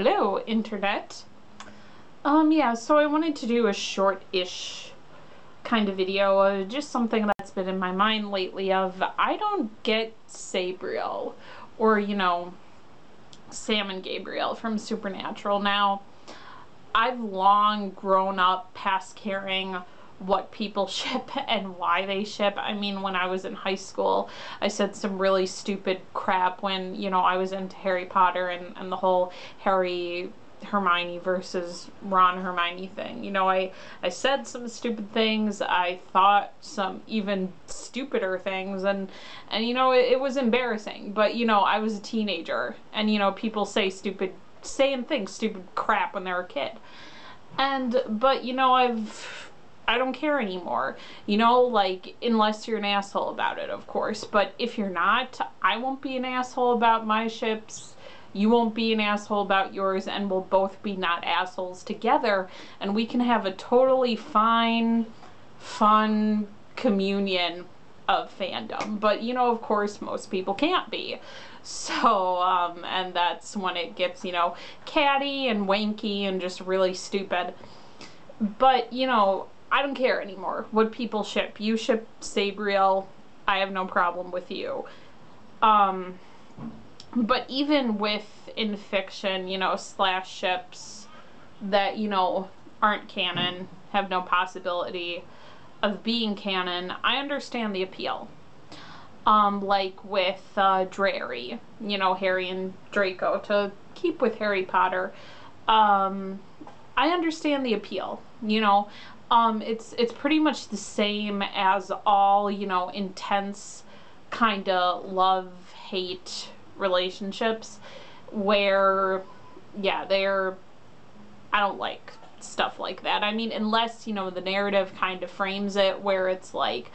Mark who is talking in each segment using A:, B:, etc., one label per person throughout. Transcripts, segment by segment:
A: Hello, internet. Yeah, so I wanted to do a short-ish kind of video, just something that's been in my mind lately of, I don't get Sabriel, or, Sam and Gabriel from Supernatural. Now, I've long grown up past caring what people ship and why they ship. I mean, when I was in high school, I said some really stupid crap when, I was into Harry Potter and the whole Hermione versus Ron Hermione thing. I said some stupid things. I thought some even stupider things, and it was embarrassing. But I was a teenager, and people saying things, stupid crap when they're a kid. But I don't care anymore, like, unless you're an asshole about it, of course. But if you're not, I won't be an asshole about my ships. You won't be an asshole about yours, and we'll both be not assholes together, and we can have a totally fine, fun communion of fandom. But, of course, most people can't be. So, and that's when it gets, catty and wanky and just really stupid. But, I don't care anymore what people ship. You ship Sabriel, I have no problem with you. But even in fiction, slash ships that, aren't canon, have no possibility of being canon, I understand the appeal. Like with Drary, Harry and Draco, to keep with Harry Potter. I understand the appeal, it's pretty much the same as all, intense kind of love-hate relationships where, yeah, I don't like stuff like that. I mean, unless, the narrative kind of frames it where it's like,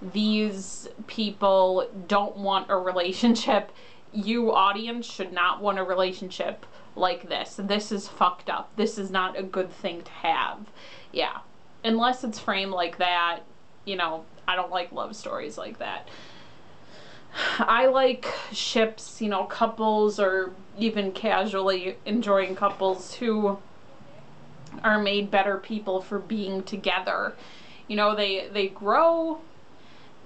A: these people don't want a relationship. You, audience, should not want a relationship like this. This is fucked up. This is not a good thing to have. Yeah. Unless it's framed like that, I don't like love stories like that. I like ships, couples, or even casually enjoying couples who are made better people for being together. They grow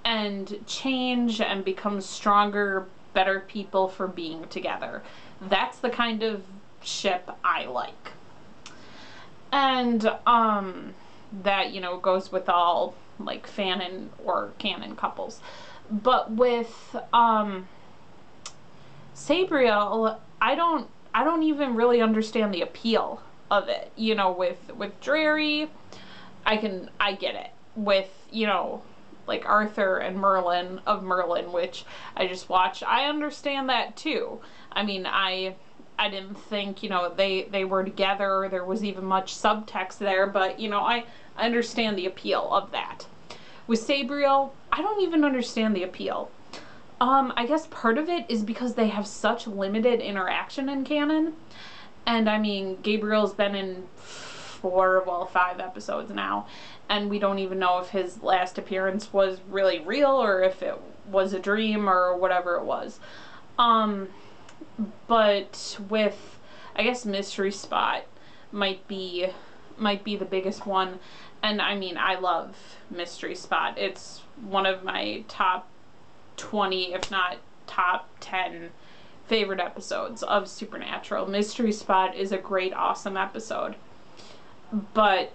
A: and change and become stronger, better people for being together. That's the kind of ship I like. And that, goes with all, like, fanon or canon couples. But with Sabriel, I don't even really understand the appeal of it. With Drary, I get it. With, like Arthur and Merlin of Merlin, which I just watched, I understand that too. I mean, I didn't think, they were together, there was even much subtext there, but, I understand the appeal of that. With Sabriel, I don't even understand the appeal. I guess part of it is because they have such limited interaction in canon. And I mean, Gabriel's been in 5 episodes now, and we don't even know if his last appearance was really real or if it was a dream or whatever it was. But with, I guess, Mystery Spot might be the biggest one. And I mean, I love Mystery Spot. It's one of my top 20, if not top 10 favorite episodes of Supernatural. Mystery Spot is a great, awesome episode. But,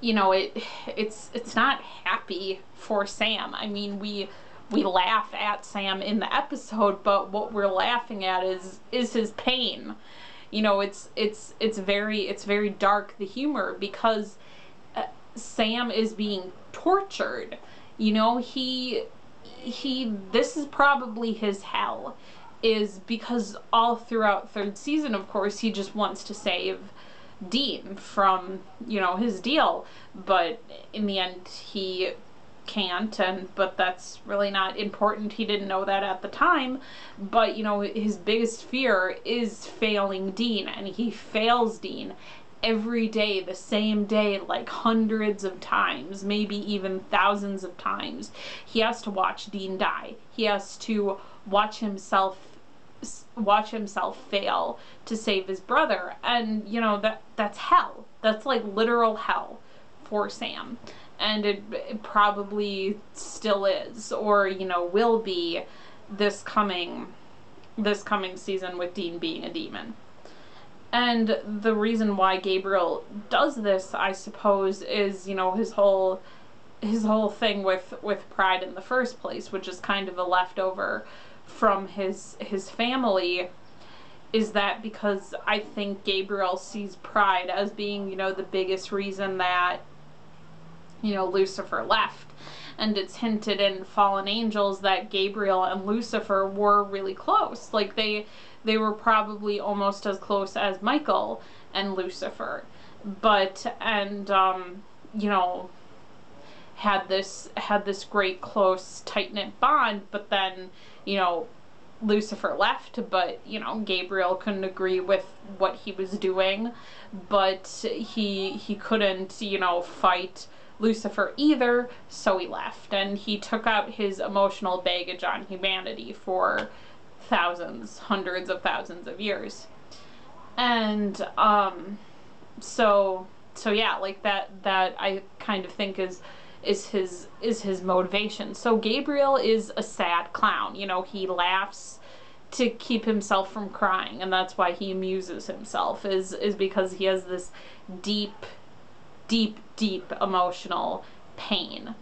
A: it's not happy for Sam. I mean, we laugh at Sam in the episode, but what we're laughing at is his pain. It's very dark, the humor, because Sam is being tortured. This is probably his hell, is because all throughout 3rd season, of course, he just wants to save Dean from, his deal, but in the end he can't, but that's really not important. He didn't know that at the time, but his biggest fear is failing Dean, and he fails Dean every day, the same day, like hundreds of times, maybe even thousands of times. He has to watch Dean die. He has to watch himself watch himself fail to save his brother. And, you know, that's hell. That's like literal hell for Sam. And it probably still is, or, you know, will be this coming season with Dean being a demon. And the reason why Gabriel does this, I suppose, is, you know, his whole thing with pride in the first place, which is kind of a leftover from his family, is that because I think Gabriel sees pride as being, you know, the biggest reason that, you know, Lucifer left. And it's hinted in Fallen Angels that Gabriel and Lucifer were really close. Like they were probably almost as close as Michael and Lucifer. But, and, you know, had this great close tight-knit bond, but then, you know, Lucifer left, but, you know, Gabriel couldn't agree with what he was doing, but he couldn't, you know, fight Lucifer either, so he left, and he took out his emotional baggage on humanity for thousands, hundreds of thousands of years. And so yeah, like that I kind of think is his motivation. So Gabriel is a sad clown. You know, he laughs to keep himself from crying, and that's why he amuses himself, is because he has this deep emotional pain,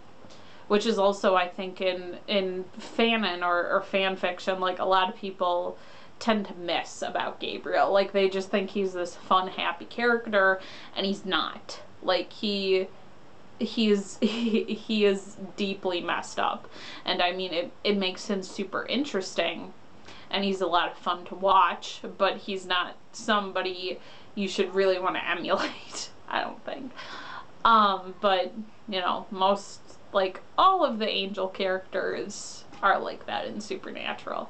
A: which is also, I think, in fanon or fan fiction, like a lot of people tend to miss about Gabriel. Like they just think he's this fun, happy character, and he's not. Like he is deeply messed up, and I mean it makes him super interesting, and he's a lot of fun to watch, but he's not somebody you should really want to emulate, I don't think. But, you know, most, like, all of the angel characters are like that in Supernatural.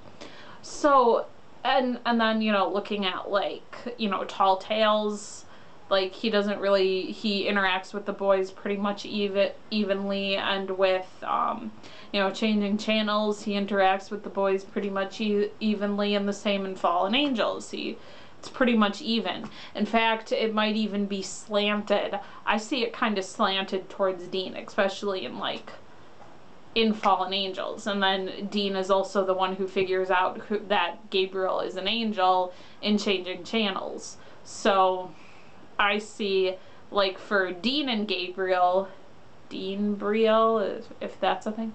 A: So, and then, you know, looking at, like, you know, Tall Tales, like, he interacts with the boys pretty much evenly, and with, you know, Changing Channels, he interacts with the boys pretty much evenly, and the same in Fallen Angels. It's pretty much even. In fact, it might even be slanted. I see it kind of slanted towards Dean, especially in Fallen Angels. And then Dean is also the one who figures out that Gabriel is an angel in Changing Channels. So I see, like, for Dean and Gabriel, Dean Brielle, if that's a thing,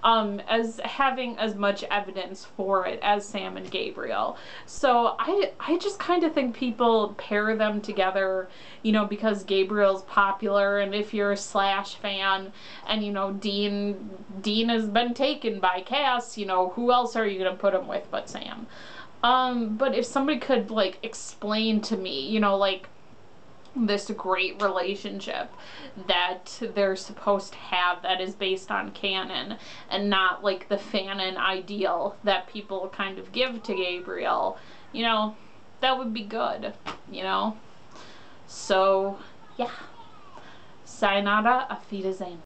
A: as having as much evidence for it as Sam and Gabriel. So I just kind of think people pair them together, you know, because Gabriel's popular, and if you're a Slash fan, and, you know, Dean has been taken by Cass, you know, who else are you going to put him with but Sam? But if somebody could, like, explain to me, you know, like, this great relationship that they're supposed to have that is based on canon, and not like the fanon ideal that people kind of give to Gabriel, you know, that would be good, you know? So, yeah. Sayonara, auf Wiedersehen.